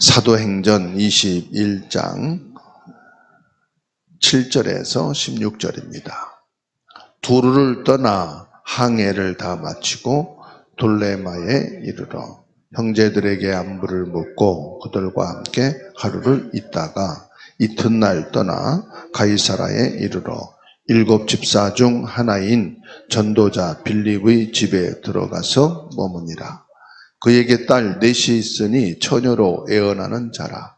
사도행전 21장 7절에서 16절입니다. 두루를 떠나 항해를 다 마치고 돌레마에 이르러 형제들에게 안부를 묻고 그들과 함께 하루를 있다가 이튿날 떠나 가이사라에 이르러 7 집사 중 하나인 전도자 빌립의 집에 들어가서 머무니라. 그에게 딸 넷이 있으니 처녀로 애언하는 자라.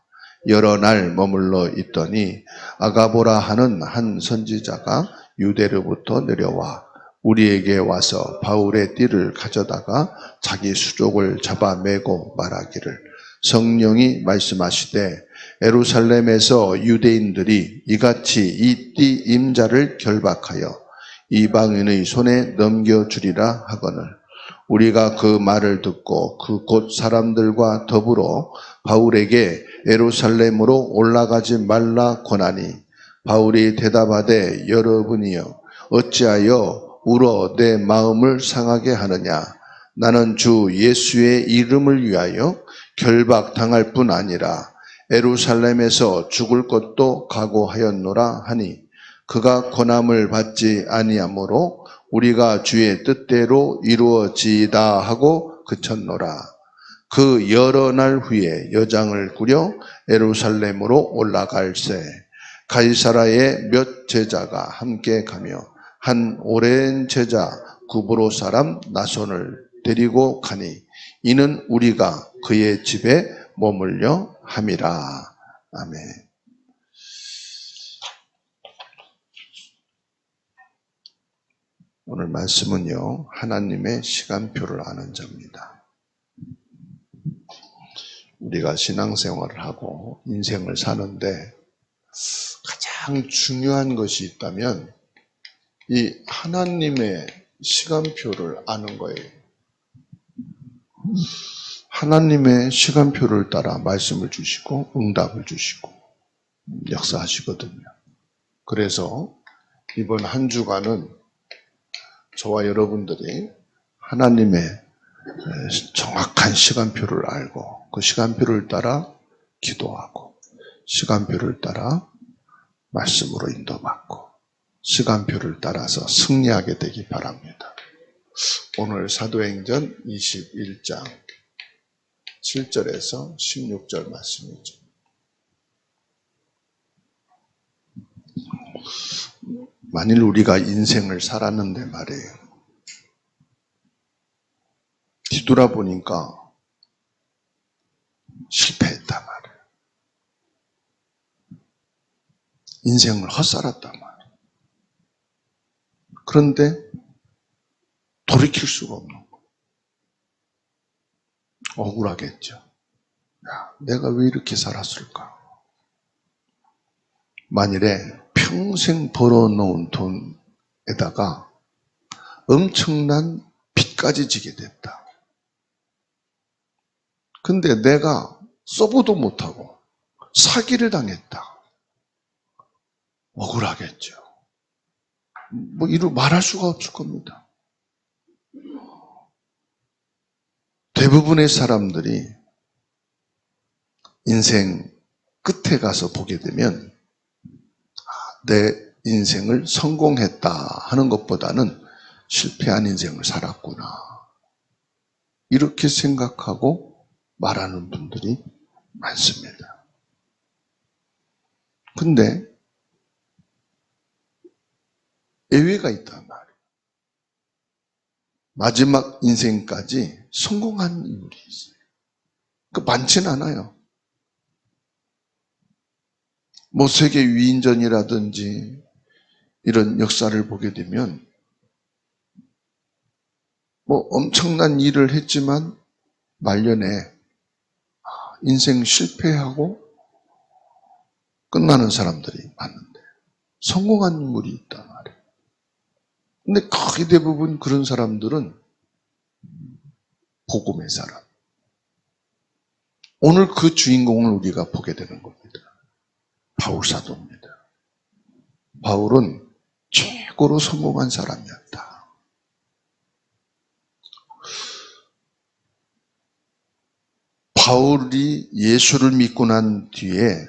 여러 날 머물러 있더니 아가보라 하는 한 선지자가 유대로부터 내려와 우리에게 와서 바울의 띠를 가져다가 자기 수족을 잡아매고 말하기를 성령이 말씀하시되 예루살렘에서 유대인들이 이같이 이 띠 임자를 결박하여 이방인의 손에 넘겨주리라 하거늘 우리가 그 말을 듣고 그 곳 사람들과 더불어 바울에게 예루살렘으로 올라가지 말라 권하니 바울이 대답하되 여러분이여 어찌하여 울어 내 마음을 상하게 하느냐 나는 주 예수의 이름을 위하여 결박당할 뿐 아니라 예루살렘에서 죽을 것도 각오하였노라 하니 그가 권함을 받지 아니하므로 우리가 주의 뜻대로 이루어지이다 하고 그쳤노라. 그 여러 날 후에 여장을 꾸려 예루살렘으로 올라갈새 가이사라에 몇 제자가 함께 가며 한 오랜 제자 구브로 사람 나손을 데리고 가니 이는 우리가 그의 집에 머물려 함이라. 아멘. 오늘 말씀은요, 하나님의 시간표를 아는 자입니다. 우리가 신앙생활을 하고 인생을 사는데 가장 중요한 것이 있다면 이 하나님의 시간표를 아는 거예요. 하나님의 시간표를 따라 말씀을 주시고 응답을 주시고 역사하시거든요. 그래서 이번 한 주간은 저와 여러분들이 하나님의 정확한 시간표를 알고 그 시간표를 따라 기도하고 시간표를 따라 말씀으로 인도받고 시간표를 따라서 승리하게 되기 바랍니다. 오늘 사도행전 21장 7절에서 16절 말씀이죠. 만일 우리가 인생을 살았는데 말이에요. 뒤돌아보니까 실패했단 말이에요. 인생을 헛살았단 말이에요. 그런데 돌이킬 수가 없는 거예요. 억울하겠죠. 야, 내가 왜 이렇게 살았을까? 만일에 평생 벌어놓은 돈에다가 엄청난 빚까지 지게 됐다. 근데 내가 써보도 못하고 사기를 당했다. 억울하겠죠. 이루 말할 수가 없을 겁니다. 대부분의 사람들이 인생 끝에 가서 보게 되면 내 인생을 성공했다 하는 것보다는 실패한 인생을 살았구나. 이렇게 생각하고 말하는 분들이 많습니다. 근데 예외가 있단 말이에요. 마지막 인생까지 성공한 인물이 있어요. 많지는 않아요. 세계 위인전이라든지 이런 역사를 보게 되면 엄청난 일을 했지만 말년에 인생 실패하고 끝나는 사람들이 많은데 성공한 인물이 있단 말이에요. 근데 거의 대부분 그런 사람들은 복음의 사람. 오늘 그 주인공을 우리가 보게 되는 겁니다. 바울 사도입니다. 바울은 최고로 성공한 사람이었다. 바울이 예수를 믿고 난 뒤에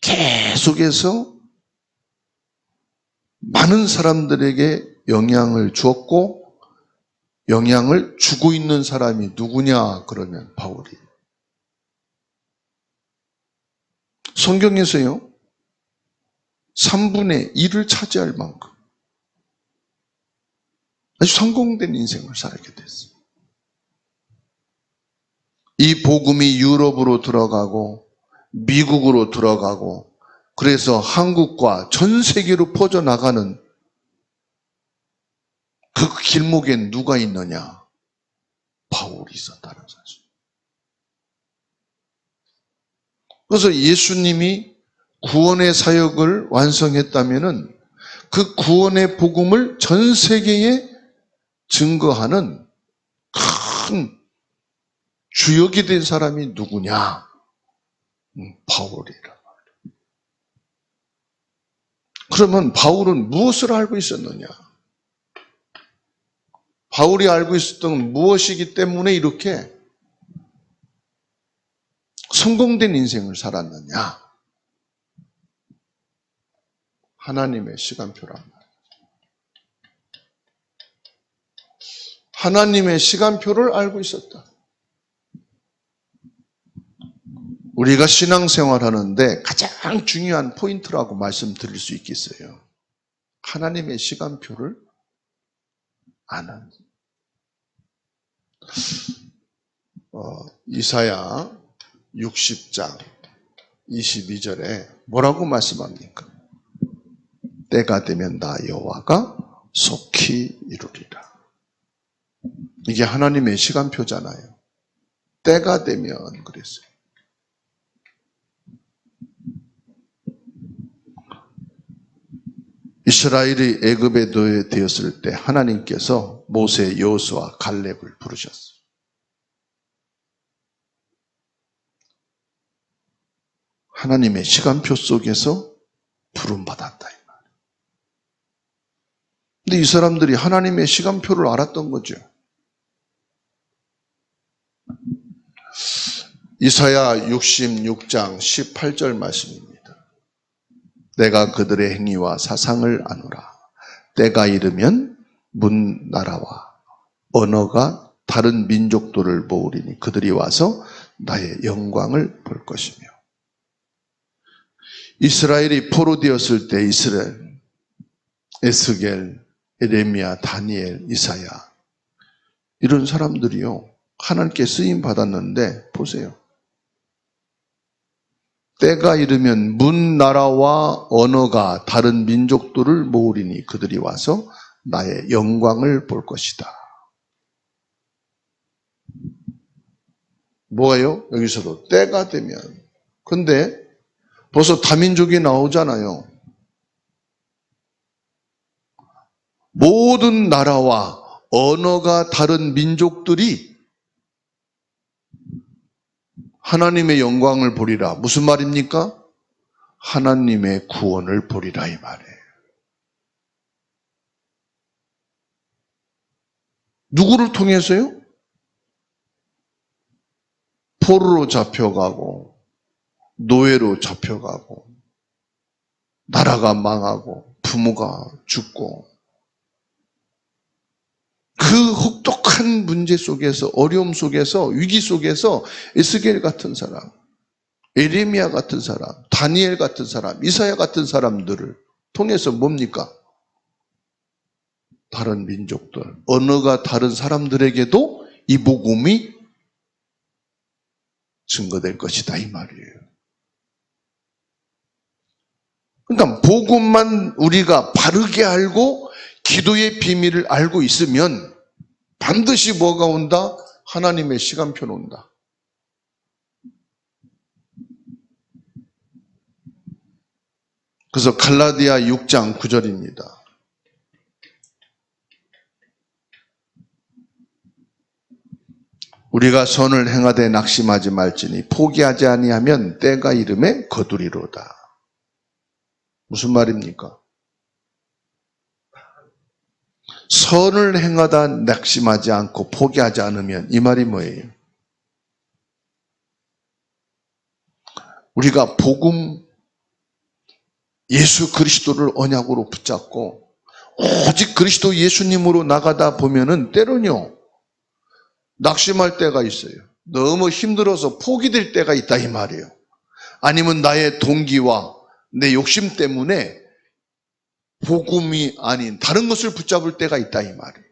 계속해서 많은 사람들에게 영향을 주었고 영향을 주고 있는 사람이 누구냐 그러면 바울이. 성경에서요 3분의 1을 차지할 만큼 아주 성공된 인생을 살게 됐어요. 이 복음이 유럽으로 들어가고 미국으로 들어가고 그래서 한국과 전 세계로 퍼져나가는 그 길목엔 누가 있느냐? 바울이 있었다는 사실. 그래서 예수님이 구원의 사역을 완성했다면은 그 구원의 복음을 전 세계에 증거하는 큰 주역이 된 사람이 누구냐? 바울이라. 그러면 바울은 무엇을 알고 있었느냐? 바울이 알고 있었던 무엇이기 때문에 이렇게 성공된 인생을 살았느냐? 하나님의 시간표란 말이에요. 하나님의 시간표를 알고 있었다. 우리가 신앙생활하는데 가장 중요한 포인트라고 말씀드릴 수 있겠어요. 하나님의 시간표를 아는. 이사야 60장 22절에 뭐라고 말씀합니까? 때가 되면 나 여호와가 속히 이루리라. 이게 하나님의 시간표잖아요. 때가 되면 그랬어요. 이스라엘이 애굽에 되었을 때 하나님께서 모세, 여호수아, 갈렙을 부르셨어요. 하나님의 시간표 속에서 부름받았다 이 말이에요. 근데 이 사람들이 하나님의 시간표를 알았던 거죠. 이사야 66장 18절 말씀입니다. 내가 그들의 행위와 사상을 아노라. 때가 이르면 문 나라와 언어가 다른 민족들을 모으리니 그들이 와서 나의 영광을 볼 것이며. 이스라엘이 포로되었을 때 이스라엘, 에스겔, 에레미야, 다니엘, 이사야 이런 사람들이요 하나님께 쓰임 받았는데 보세요. 때가 이르면 문 나라와 언어가 다른 민족들을 모으리니 그들이 와서 나의 영광을 볼 것이다. 뭐예요? 여기서도 때가 되면. 근데 벌써 다민족이 나오잖아요. 모든 나라와 언어가 다른 민족들이 하나님의 영광을 보리라. 무슨 말입니까? 하나님의 구원을 보리라 이 말이에요. 누구를 통해서요? 포로로 잡혀가고 노예로 잡혀가고 나라가 망하고 부모가 죽고 그 혹독한 문제 속에서 어려움 속에서 위기 속에서 에스겔 같은 사람, 에레미야 같은 사람, 다니엘 같은 사람, 이사야 같은 사람들을 통해서 뭡니까? 다른 민족들, 언어가 다른 사람들에게도 이 복음이 증거될 것이다 이 말이에요. 그러니까 복음만 우리가 바르게 알고 기도의 비밀을 알고 있으면 반드시 뭐가 온다? 하나님의 시간표는 온다. 그래서 갈라디아 6장 9절입니다. 우리가 선을 행하되 낙심하지 말지니 포기하지 아니하면 때가 이름에 거두리로다. 무슨 말입니까? 선을 행하다 낙심하지 않고 포기하지 않으면 이 말이 뭐예요? 우리가 복음 예수 그리스도를 언약으로 붙잡고 오직 그리스도 예수님으로 나가다 보면은 때로는요 낙심할 때가 있어요. 너무 힘들어서 포기될 때가 있다 이 말이에요. 아니면 나의 동기와 내 욕심 때문에 복음이 아닌 다른 것을 붙잡을 때가 있다 이 말이에요.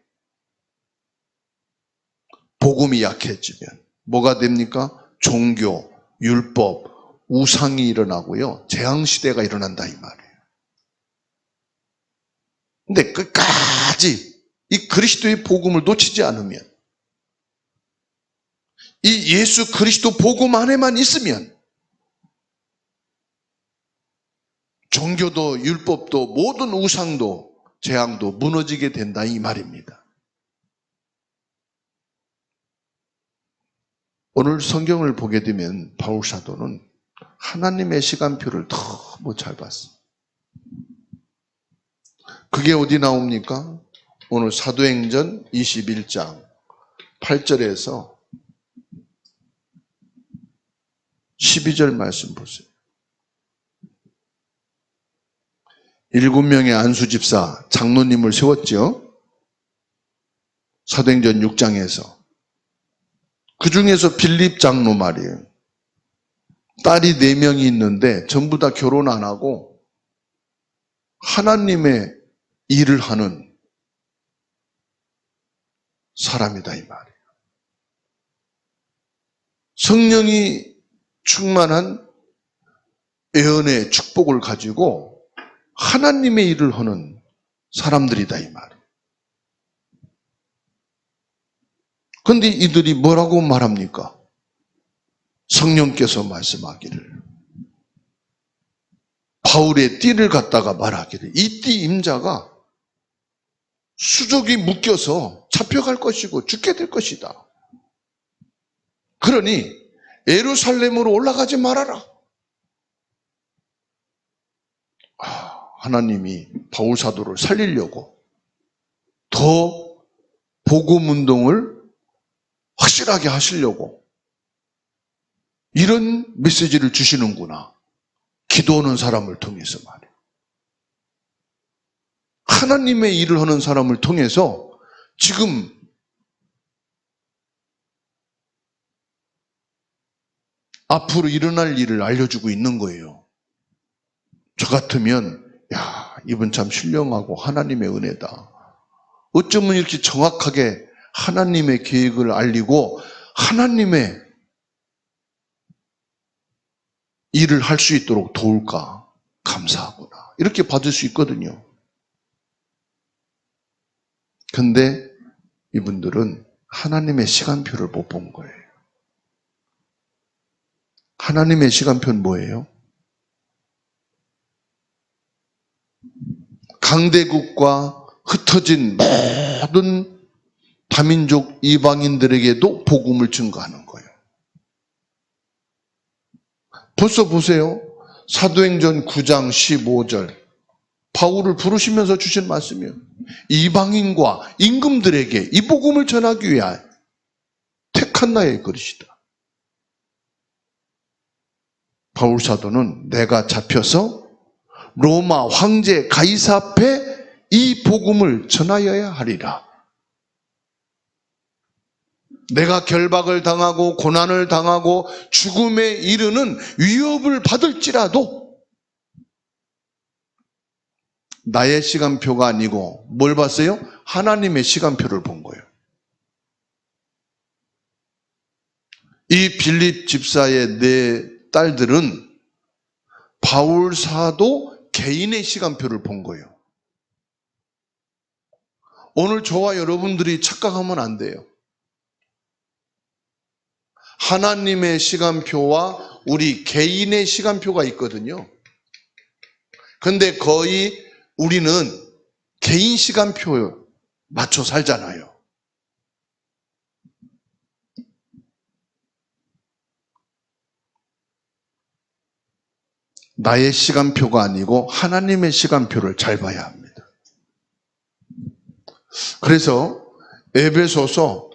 복음이 약해지면 뭐가 됩니까? 종교, 율법, 우상이 일어나고요. 재앙시대가 일어난다 이 말이에요. 근데 끝까지 이 그리스도의 복음을 놓치지 않으면, 이 예수 그리스도 복음 안에만 있으면 종교도 율법도 모든 우상도 재앙도 무너지게 된다 이 말입니다. 오늘 성경을 보게 되면 바울 사도는 하나님의 시간표를 너무 잘 봤어. 그게 어디 나옵니까? 오늘 사도행전 21장 8절에서 12절 말씀 보세요. 7명의 안수 집사 장로님을 세웠죠. 사도행전 6장에서. 그 중에서 빌립 장로 말이에요. 딸이 4명이 있는데 전부 다 결혼 안 하고 하나님의 일을 하는 사람이다 이 말이에요. 성령이 충만한 예언의 축복을 가지고 하나님의 일을 하는 사람들이다 이 말이에요. 그런데 이들이 뭐라고 말합니까? 성령께서 말씀하기를, 바울의 띠를 갖다가 말하기를, 이 띠 임자가 수족이 묶여서 잡혀갈 것이고 죽게 될 것이다. 그러니 예루살렘으로 올라가지 말아라. 하나님이 바울 사도를 살리려고 더 복음 운동을 확실하게 하시려고 이런 메시지를 주시는구나. 기도하는 사람을 통해서 말이에요. 하나님의 일을 하는 사람을 통해서 지금 앞으로 일어날 일을 알려주고 있는 거예요. 저 같으면 야, 이분 참 신령하고 하나님의 은혜다. 어쩌면 이렇게 정확하게 하나님의 계획을 알리고 하나님의 일을 할 수 있도록 도울까? 감사하구나. 이렇게 받을 수 있거든요. 근데 이분들은 하나님의 시간표를 못 본 거예요. 하나님의 시간표는 뭐예요? 강대국과 흩어진 모든 다민족 이방인들에게도 복음을 증거하는 거예요. 벌써 보세요. 사도행전 9장 15절 바울을 부르시면서 주신 말씀이에요. 이방인과 임금들에게 이 복음을 전하기 위하여 택한 나의 그릇이다. 바울 사도는 내가 잡혀서 로마 황제 가이사 앞에 이 복음을 전하여야 하리라. 내가 결박을 당하고 고난을 당하고 죽음에 이르는 위협을 받을지라도 나의 시간표가 아니고 뭘 봤어요? 하나님의 시간표를 본 거예요. 이 빌립 집사의 4 딸들은 바울 사도 개인의 시간표를 본 거예요. 오늘 저와 여러분들이 착각하면 안 돼요. 하나님의 시간표와 우리 개인의 시간표가 있거든요. 근데 거의 우리는 개인 시간표에 맞춰 살잖아요. 나의 시간표가 아니고 하나님의 시간표를 잘 봐야 합니다. 그래서 에베소서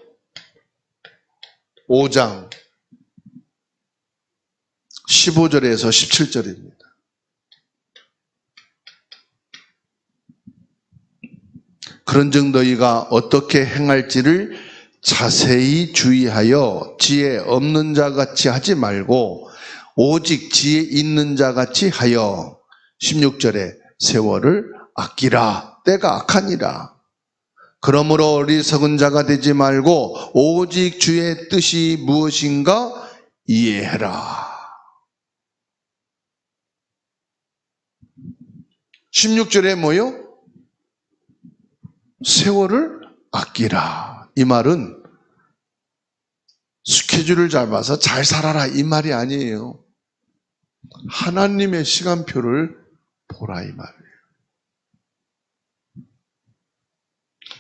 5장 15절에서 17절입니다. 그런즉 너희가 어떻게 행할지를 자세히 주의하여 지혜 없는 자같이 하지 말고 오직 지혜 있는 자같이 하여 16절에 세월을 아끼라. 때가 악하니라. 그러므로 어리석은 자가 되지 말고 오직 주의 뜻이 무엇인가 이해해라. 16절에 뭐요? 세월을 아끼라. 이 말은 스케줄을 잘 봐서 잘 살아라 이 말이 아니에요. 하나님의 시간표를 보라 이 말이에요.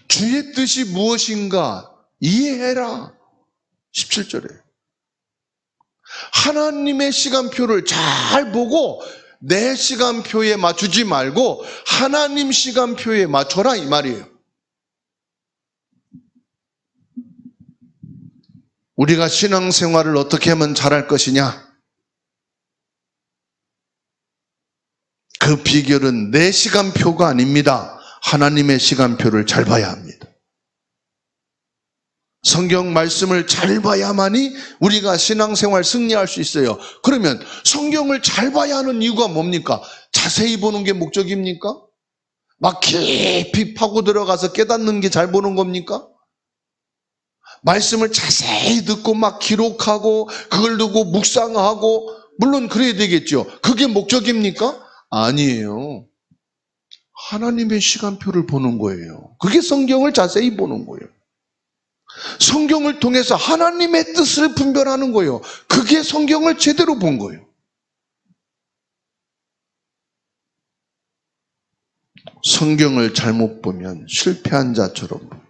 주의 뜻이 무엇인가 이해해라. 17절에 하나님의 시간표를 잘 보고 내 시간표에 맞추지 말고 하나님 시간표에 맞춰라 이 말이에요. 우리가 신앙생활을 어떻게 하면 잘할 것이냐? 그 비결은 내 시간표가 아닙니다. 하나님의 시간표를 잘 봐야 합니다. 성경 말씀을 잘 봐야만이 우리가 신앙생활 승리할 수 있어요. 그러면 성경을 잘 봐야 하는 이유가 뭡니까? 자세히 보는 게 목적입니까? 막 깊이 파고 들어가서 깨닫는 게 잘 보는 겁니까? 말씀을 자세히 듣고 막 기록하고 그걸 두고 묵상하고 물론 그래야 되겠죠. 그게 목적입니까? 아니에요. 하나님의 시간표를 보는 거예요. 그게 성경을 자세히 보는 거예요. 성경을 통해서 하나님의 뜻을 분별하는 거예요. 그게 성경을 제대로 본 거예요. 성경을 잘못 보면 실패한 자처럼 보여요.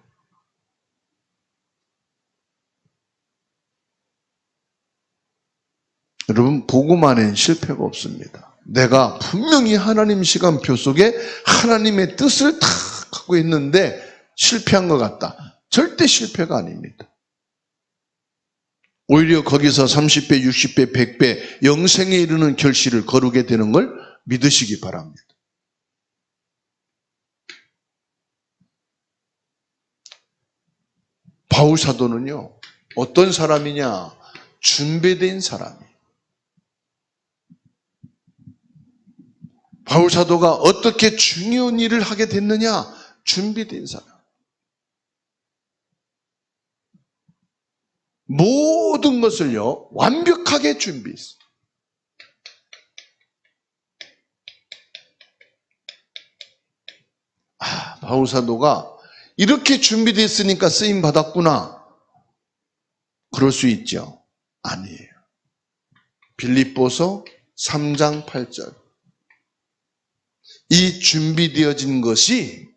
여러분, 보고만엔 실패가 없습니다. 내가 분명히 하나님 시간표 속에 하나님의 뜻을 다 갖고 있는데 실패한 것 같다. 절대 실패가 아닙니다. 오히려 거기서 30배, 60배, 100배 영생에 이르는 결실을 거두게 되는 걸 믿으시기 바랍니다. 바울 사도는요, 어떤 사람이냐? 준비된 사람이에요. 바울 사도가 어떻게 중요한 일을 하게 됐느냐? 준비된 사람. 모든 것을요, 완벽하게 준비했어요. 바울 사도가 이렇게 준비됐으니까 쓰임 받았구나. 그럴 수 있죠. 아니에요. 빌립보서 3장 8절. 이 준비되어진 것이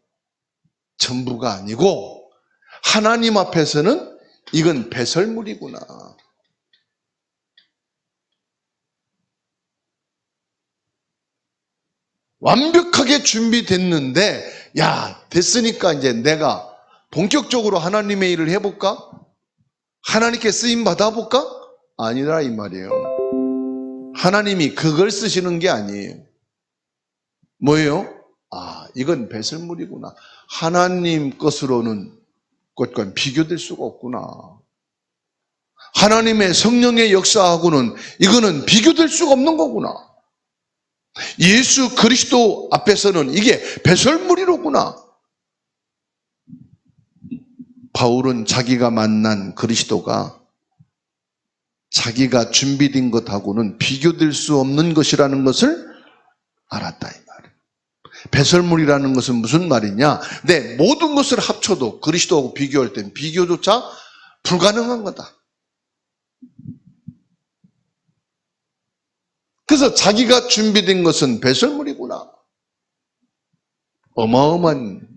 전부가 아니고 하나님 앞에서는 이건 배설물이구나. 완벽하게 준비됐는데 야, 됐으니까 이제 내가 본격적으로 하나님의 일을 해볼까? 하나님께 쓰임 받아볼까? 아니라 이 말이에요. 하나님이 그걸 쓰시는 게 아니에요. 뭐예요? 이건 배설물이구나. 하나님 것으로는 것과 비교될 수가 없구나. 하나님의 성령의 역사하고는 이거는 비교될 수가 없는 거구나. 예수 그리스도 앞에서는 이게 배설물이로구나. 바울은 자기가 만난 그리스도가 자기가 준비된 것하고는 비교될 수 없는 것이라는 것을 알았다 이 말이에요. 배설물이라는 것은 무슨 말이냐? 내 모든 것을 합쳐도 그리스도하고 비교할 땐 비교조차 불가능한 거다. 그래서 자기가 준비된 것은 배설물이구나. 어마어마한,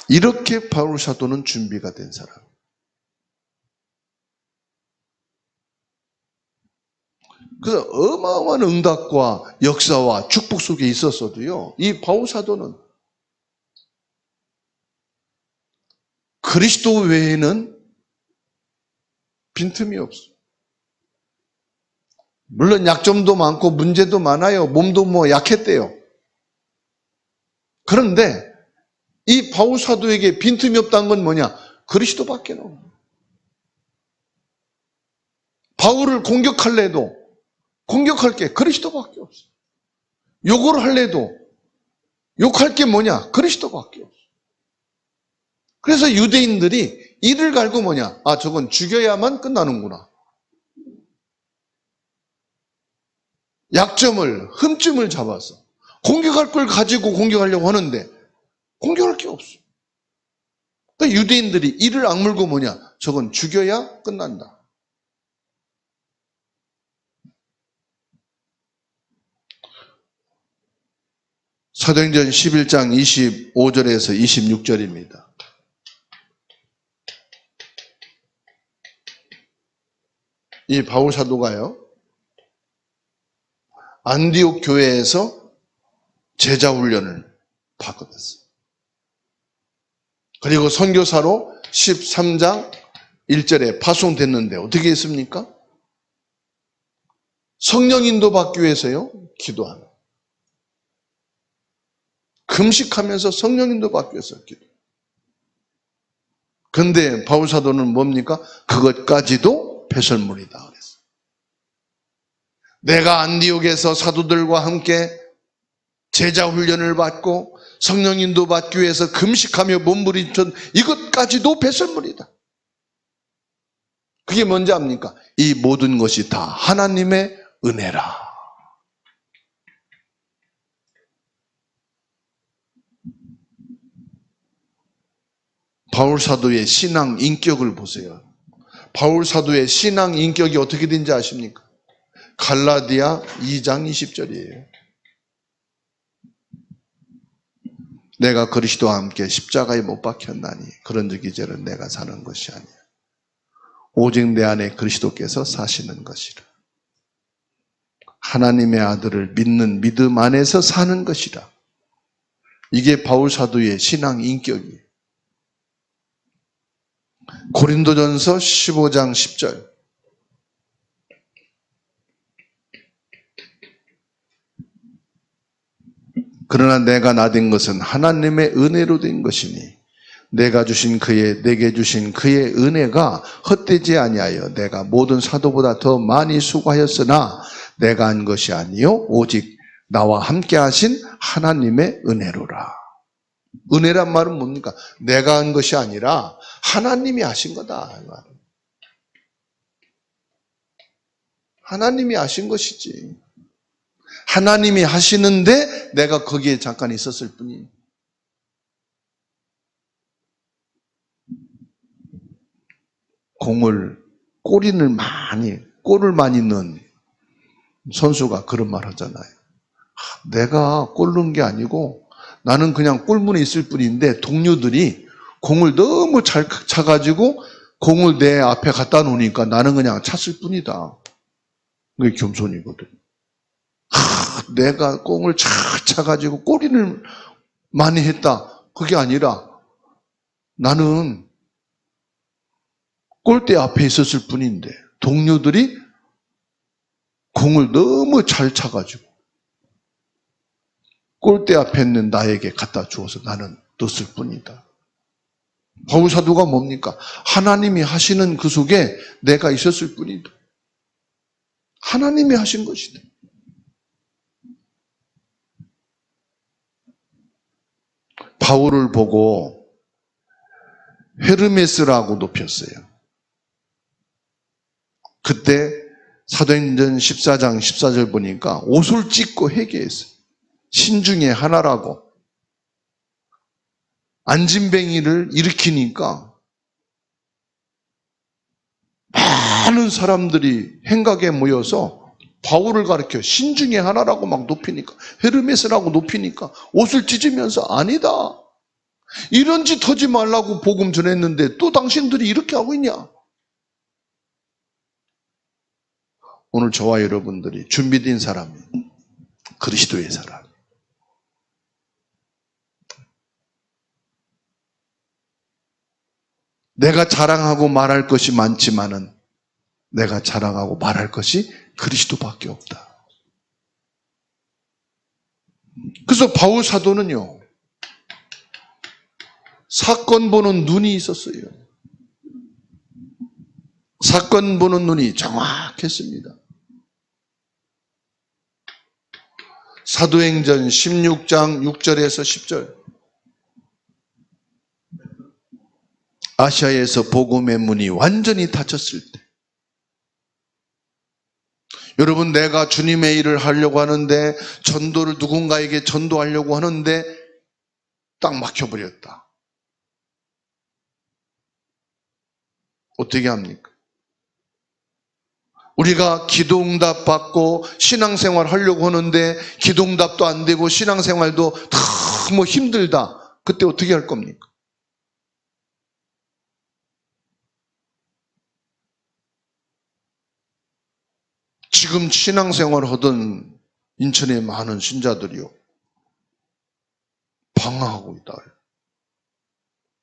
이렇게 바울 사도는 준비가 된 사람. 그래서 어마어마한 응답과 역사와 축복 속에 있었어도요, 이 바울 사도는 그리스도 외에는 빈틈이 없어. 물론 약점도 많고 문제도 많아요. 몸도 뭐 약했대요. 그런데 이 바울 사도에게 빈틈이 없다는 건 뭐냐? 그리스도밖에 없어. 바울을 공격할래도 공격할 게 그리스도밖에 없어. 욕을 할래도 욕할 게 뭐냐? 그리스도밖에 없어. 그래서 유대인들이 이를 갈고 뭐냐? 아, 저건 죽여야만 끝나는구나. 약점을, 흠집을 잡아서 공격할 걸 가지고 공격하려고 하는데 공격할 게 없어. 그러니까 유대인들이 이를 악물고 뭐냐? 저건 죽여야 끝난다. 사도행전 11장 25절에서 26절입니다. 이 바울 사도가요, 안디옥 교회에서 제자 훈련을 받았어요. 그리고 선교사로 13장 1절에 파송됐는데 어떻게 했습니까? 성령 인도 받기 위해서요, 기도하는. 금식하면서 성령 인도 받기 위해서 기도. 근데 바울 사도는 뭡니까? 그것까지도 배설물이다 그랬어요. 내가 안디옥에서 사도들과 함께 제자 훈련을 받고 성령 인도 받기 위해서 금식하며 몸부림쳤던 이것까지도 배설물이다. 그게 뭔지 압니까? 이 모든 것이 다 하나님의 은혜라. 바울 사도의 신앙 인격을 보세요. 바울 사도의 신앙 인격이 어떻게 된지 아십니까? 갈라디아 2장 20절이에요. 내가 그리스도와 함께 십자가에 못 박혔나니 그런즉 이제는 내가 사는 것이 아니야. 오직 내 안에 그리스도께서 사시는 것이라. 하나님의 아들을 믿는 믿음 안에서 사는 것이라. 이게 바울 사도의 신앙 인격이에요. 고린도전서 15장 10절. 그러나 내가 나된 것은 하나님의 은혜로 된 것이니 내게 주신 그의 은혜가 헛되지 아니하여 내가 모든 사도보다 더 많이 수고하였으나 내가 한 것이 아니요 오직 나와 함께 하신 하나님의 은혜로라. 은혜란 말은 뭡니까? 내가 한 것이 아니라 하나님이 하신 거다. 하나님이 하신 것이지. 하나님이 하시는데 내가 거기에 잠깐 있었을 뿐이에요. 골을 많이 넣은 선수가 그런 말 하잖아요. 내가 골 넣은 게 아니고 나는 그냥 골문에 있을 뿐인데 동료들이 공을 너무 잘 차가지고 공을 내 앞에 갖다 놓으니까 나는 그냥 찼을 뿐이다. 그게 겸손이거든. 내가 공을 잘 차가지고 골인을 많이 했다. 그게 아니라 나는 골대 앞에 있었을 뿐인데 동료들이 공을 너무 잘 차가지고 골대 앞에 있는 나에게 갖다 주어서 나는 넣었을 뿐이다. 바울 사도가 뭡니까? 하나님이 하시는 그 속에 내가 있었을 뿐이다. 하나님이 하신 것이다. 바울을 보고 헤르메스라고 높였어요. 그때 사도행전 14장 14절 보니까 옷을 찢고 회개했어요. 신중의 하나라고. 안진뱅이를 일으키니까 많은 사람들이 행각에 모여서 바울을 가리켜 신중의 하나라고 막 높이니까, 헤르메스라고 높이니까 옷을 찢으면서 아니다. 이런 짓 하지 말라고 복음 전했는데 또 당신들이 이렇게 하고 있냐? 오늘 저와 여러분들이 준비된 사람이 그리스도의 사람. 내가 자랑하고 말할 것이 많지만은 내가 자랑하고 말할 것이 그리스도밖에 없다. 그래서 바울 사도는요, 사건 보는 눈이 있었어요. 사건 보는 눈이 정확했습니다. 사도행전 16장 6절에서 10절. 아시아에서 복음의 문이 완전히 닫혔을 때, 여러분, 내가 주님의 일을 하려고 하는데, 전도를 누군가에게 전도하려고 하는데 딱 막혀버렸다. 어떻게 합니까? 우리가 기도응답 받고 신앙생활 하려고 하는데 기도응답도 안 되고 신앙생활도 너무 힘들다. 그때 어떻게 할 겁니까? 지금 신앙생활 하던 인천의 많은 신자들이요, 방황하고 있다.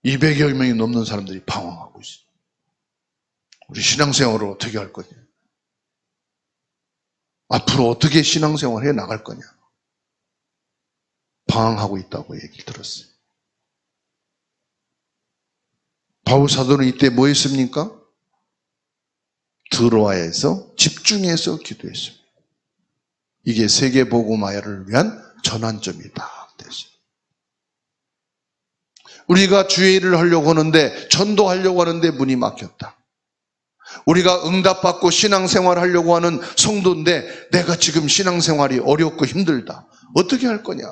200여 명이 넘는 사람들이 방황하고 있어요. 우리 신앙생활을 어떻게 할 거냐? 앞으로 어떻게 신앙생활 해 나갈 거냐? 방황하고 있다고 얘기를 들었어요. 바울 사도는 이때 뭐 했습니까? 드로아에서 집중해서 기도했습니다. 이게 세계복음화를 위한 전환점이다. 됐어요. 우리가 주의 일을 하려고 하는데, 전도하려고 하는데 문이 막혔다. 우리가 응답받고 신앙생활 하려고 하는 성도인데 내가 지금 신앙생활이 어렵고 힘들다. 어떻게 할 거냐?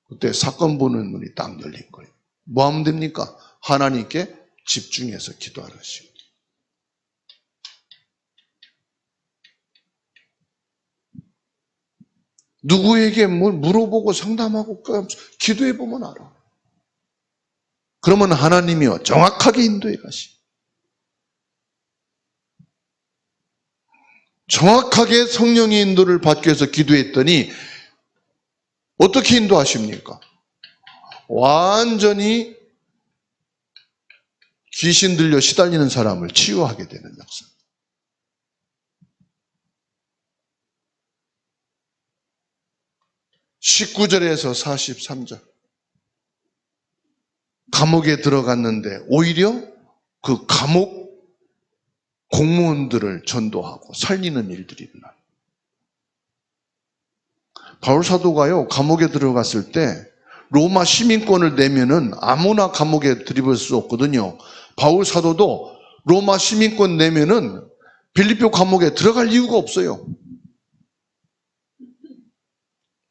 그때 사건 보는 눈이 딱 열린 거예요. 뭐 하면 됩니까? 하나님께 집중해서 기도하시고. 누구에게 뭘 물어보고 상담하고 기도해보면 알아. 그러면 하나님이요, 정확하게 인도해 가시. 정확하게 성령의 인도를 받기 위해서 기도했더니 어떻게 인도하십니까? 완전히 귀신 들려 시달리는 사람을 치유하게 되는 역사. (19절에서) 43절. 감옥에 들어갔는데 오히려 그 감옥 공무원들을 전도하고 살리는 일들이 일어나요. 바울 사도가요, 감옥에 들어갔을 때 로마 시민권을 내면은 아무나 감옥에 들이볼 수 없거든요. 바울 사도도 로마 시민권 내면은 빌립보 감옥에 들어갈 이유가 없어요.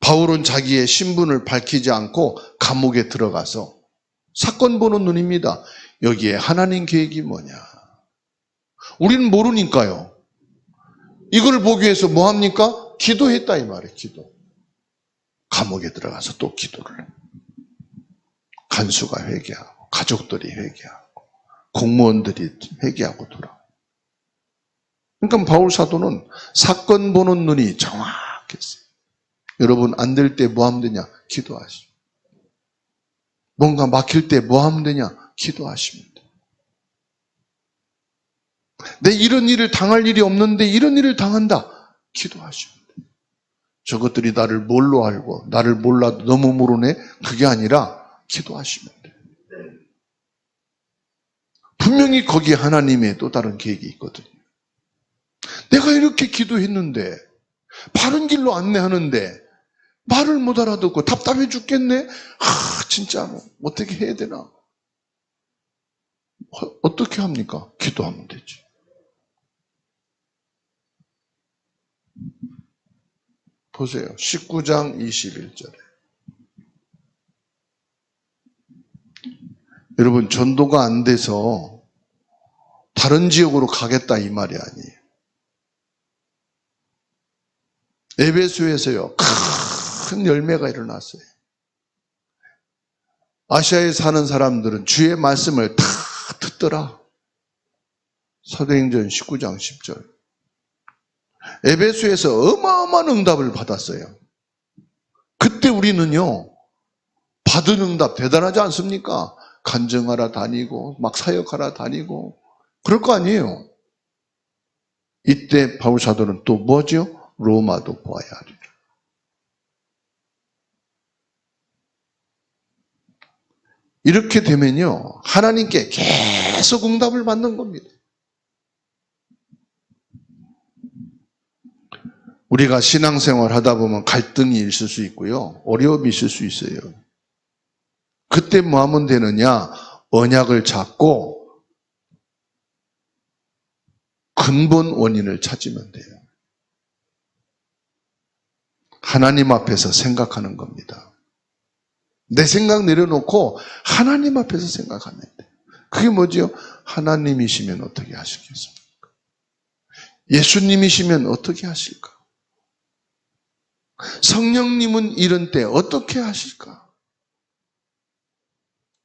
바울은 자기의 신분을 밝히지 않고 감옥에 들어가서 사건 보는 눈입니다. 여기에 하나님 계획이 뭐냐? 우리는 모르니까요. 이걸 보기 위해서 뭐 합니까? 기도했다 이 말이에요. 기도. 감옥에 들어가서 또 기도를. 간수가 회개하고 가족들이 회개하고 공무원들이 회개하고 돌아. 그러니까 바울 사도는 사건 보는 눈이 정확했어요. 여러분, 안 될 때 뭐 하면 되냐? 기도하시오. 뭔가 막힐 때 뭐 하면 되냐? 기도하시면 돼요. 내 이런 일을 당할 일이 없는데 이런 일을 당한다. 기도하시면 돼요. 저것들이 나를 뭘로 알고 나를 몰라도 너무 모르네. 그게 아니라 기도하시면 돼요. 분명히 거기에 하나님의 또 다른 계획이 있거든요. 내가 이렇게 기도했는데 바른 길로 안내하는데 말을 못 알아듣고 답답해 죽겠네. 진짜 어떻게 해야 되나? 어떻게 합니까? 기도하면 되죠. 보세요. 19장 21절에. 여러분, 전도가 안 돼서 다른 지역으로 가겠다 이 말이 아니에요. 에베소에서요, 큰 열매가 일어났어요. 아시아에 사는 사람들은 주의 말씀을 다 듣더라. 사도행전 19장 10절. 에베소에서 어마어마한 응답을 받았어요. 그때 우리는요, 받은 응답 대단하지 않습니까? 간증하러 다니고 막 사역하러 다니고 그럴 거 아니에요. 이때 바울 사도는 또 뭐죠? 로마도 보아야 하리라. 이렇게 되면요, 하나님께 계속 응답을 받는 겁니다. 우리가 신앙생활 하다 보면 갈등이 있을 수 있고요, 어려움이 있을 수 있어요. 그때 뭐 하면 되느냐? 언약을 잡고 근본 원인을 찾으면 돼요. 하나님 앞에서 생각하는 겁니다. 내 생각 내려놓고 하나님 앞에서 생각하면 돼요. 그게 뭐죠? 하나님이시면 어떻게 하시겠습니까? 예수님이시면 어떻게 하실까? 성령님은 이런 때 어떻게 하실까?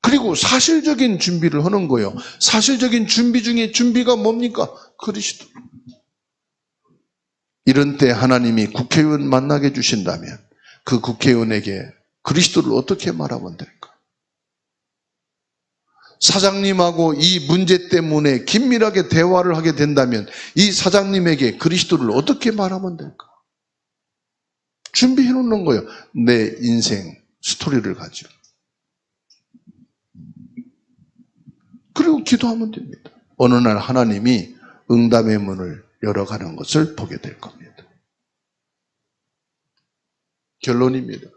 그리고 사실적인 준비를 하는 거예요. 사실적인 준비 중에 준비가 뭡니까? 그리스도. 이런 때 하나님이 국회의원 만나게 해주신다면 그 국회의원에게 그리스도를 어떻게 말하면 될까? 사장님하고 이 문제 때문에 긴밀하게 대화를 하게 된다면 이 사장님에게 그리스도를 어떻게 말하면 될까? 준비해 놓는 거예요. 내 인생 스토리를 가지고. 그리고 기도하면 됩니다. 어느 날 하나님이 응답의 문을 열어가는 것을 보게 될 겁니다. 결론입니다.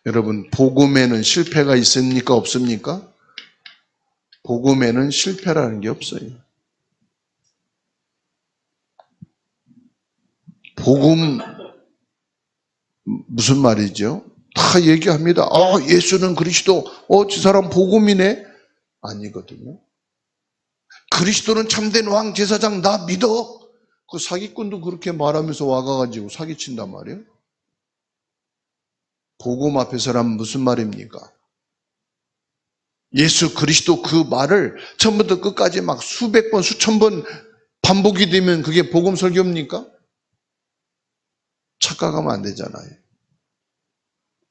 여러분, 복음에는 실패가 있습니까? 없습니까? 복음에는 실패라는 게 없어요. 복음, 무슨 말이죠? 다 얘기합니다. 예수는 그리스도, 저 사람 복음이네? 아니거든요. 그리스도는 참된 왕 제사장 나 믿어. 그 사기꾼도 그렇게 말하면서 와가지고 사기친단 말이에요. 복음 앞에 서라면 무슨 말입니까? 예수 그리스도 그 말을 처음부터 끝까지 막 수백 번, 수천 번 반복이 되면 그게 복음 설교입니까? 착각하면 안 되잖아요.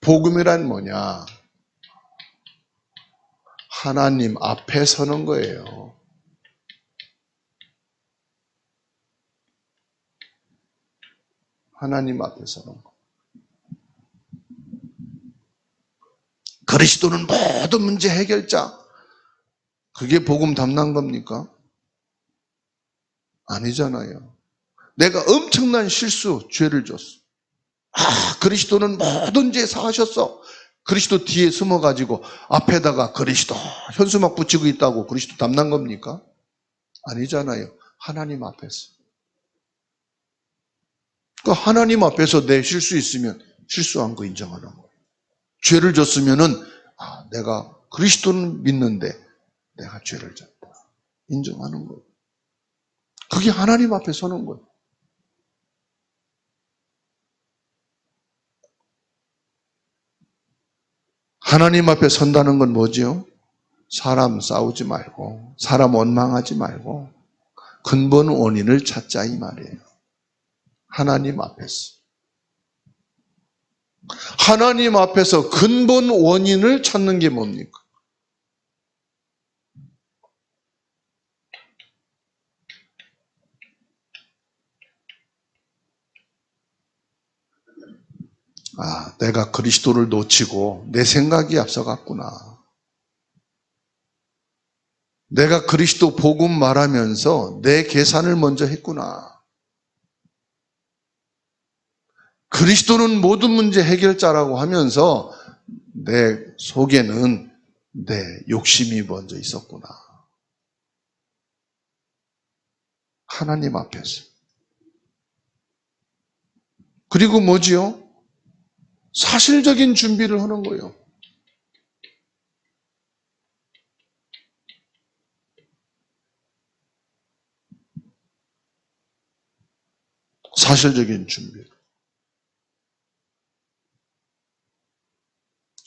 복음이란 뭐냐? 하나님 앞에 서는 거예요. 하나님 앞에 서는 거. 그리스도는 모든 문제 해결자. 그게 복음 담는 겁니까? 아니잖아요. 내가 엄청난 실수, 죄를 졌어. 그리스도는 모든 죄 사하셨어. 그리스도 뒤에 숨어가지고 앞에다가 그리스도 현수막 붙이고 있다고 그리스도 담는 겁니까? 아니잖아요. 하나님 앞에서. 그러니까 하나님 앞에서 내 실수 있으면 실수한 거 인정하는 거예요. 죄를 졌으면은 내가 그리스도는 믿는데 내가 죄를 졌다. 인정하는 거예요. 그게 하나님 앞에 서는 거예요. 하나님 앞에 선다는 건 뭐지요? 사람 싸우지 말고 사람 원망하지 말고 근본 원인을 찾자 이 말이에요. 하나님 앞에서. 하나님 앞에서 근본 원인을 찾는 게 뭡니까? 내가 그리스도를 놓치고 내 생각이 앞서갔구나. 내가 그리스도 복음 말하면서 내 계산을 먼저 했구나. 그리스도는 모든 문제 해결자라고 하면서 내 속에는 내 욕심이 먼저 있었구나. 하나님 앞에서. 그리고 뭐지요? 사실적인 준비를 하는 거예요. 사실적인 준비.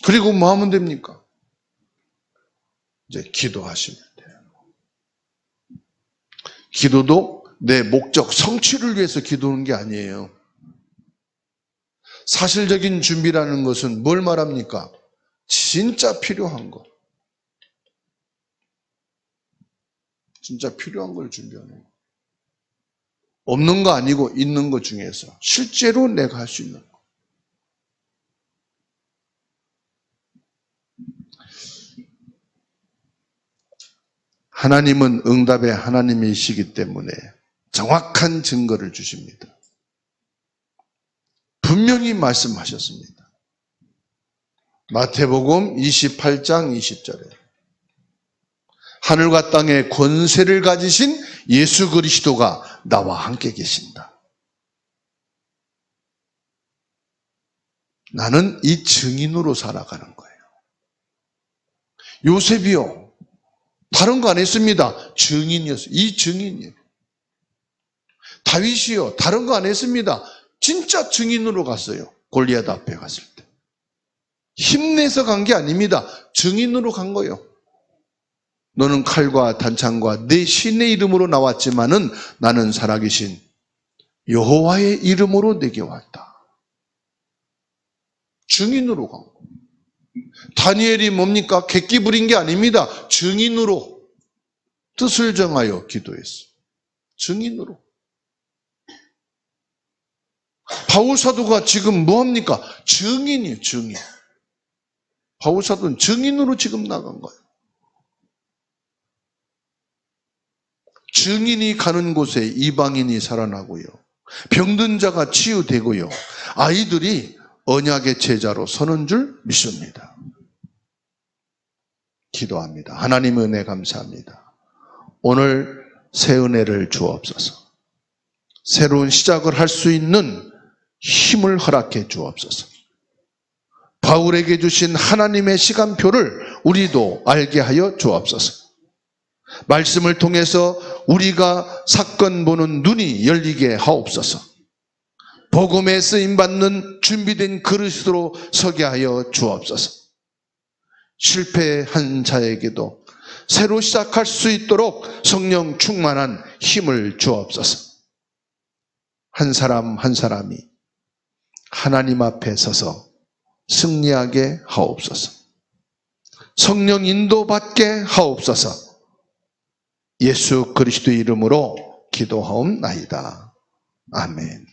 그리고 뭐 하면 됩니까? 이제 기도하시면 돼요. 기도도 내 목적, 성취를 위해서 기도하는 게 아니에요. 사실적인 준비라는 것은 뭘 말합니까? 진짜 필요한 거. 진짜 필요한 걸 준비하는 거예요. 없는 거 아니고 있는 것 중에서 실제로 내가 할 수 있는 거. 하나님은 응답의 하나님이시기 때문에 정확한 증거를 주십니다. 분명히 말씀하셨습니다. 마태복음 28장 20절에 하늘과 땅의 권세를 가지신 예수 그리스도가 나와 함께 계신다. 나는 이 증인으로 살아가는 거예요. 요셉이요, 다른 거 안 했습니다. 증인이었어요. 이 증인이에요. 다윗이요, 다른 거 안 했습니다. 진짜 증인으로 갔어요. 골리앗 앞에 갔을 때. 힘내서 간 게 아닙니다. 증인으로 간 거예요. 너는 칼과 단창과 내 신의 이름으로 나왔지만은 나는 살아계신 여호와의 이름으로 내게 왔다. 증인으로 간 거예요. 다니엘이 뭡니까? 객기 부린 게 아닙니다. 증인으로 뜻을 정하여 기도했어요. 증인으로. 바울 사도가 지금 뭐합니까? 증인이에요. 증인. 바울 사도는 증인으로 지금 나간 거예요. 증인이 가는 곳에 이방인이 살아나고요. 병든 자가 치유되고요. 아이들이 언약의 제자로 서는 줄 믿습니다. 기도합니다. 하나님의 은혜 감사합니다. 오늘 새 은혜를 주옵소서. 새로운 시작을 할 수 있는 힘을 허락해 주옵소서. 바울에게 주신 하나님의 시간표를 우리도 알게 하여 주옵소서. 말씀을 통해서 우리가 사건 보는 눈이 열리게 하옵소서. 복음에 쓰임받는 준비된 그릇으로 서게 하여 주옵소서. 실패한 자에게도 새로 시작할 수 있도록 성령 충만한 힘을 주옵소서. 한 사람 한 사람이 하나님 앞에 서서 승리하게 하옵소서. 성령 인도받게 하옵소서. 예수 그리스도의 이름으로 기도하옵나이다. 아멘.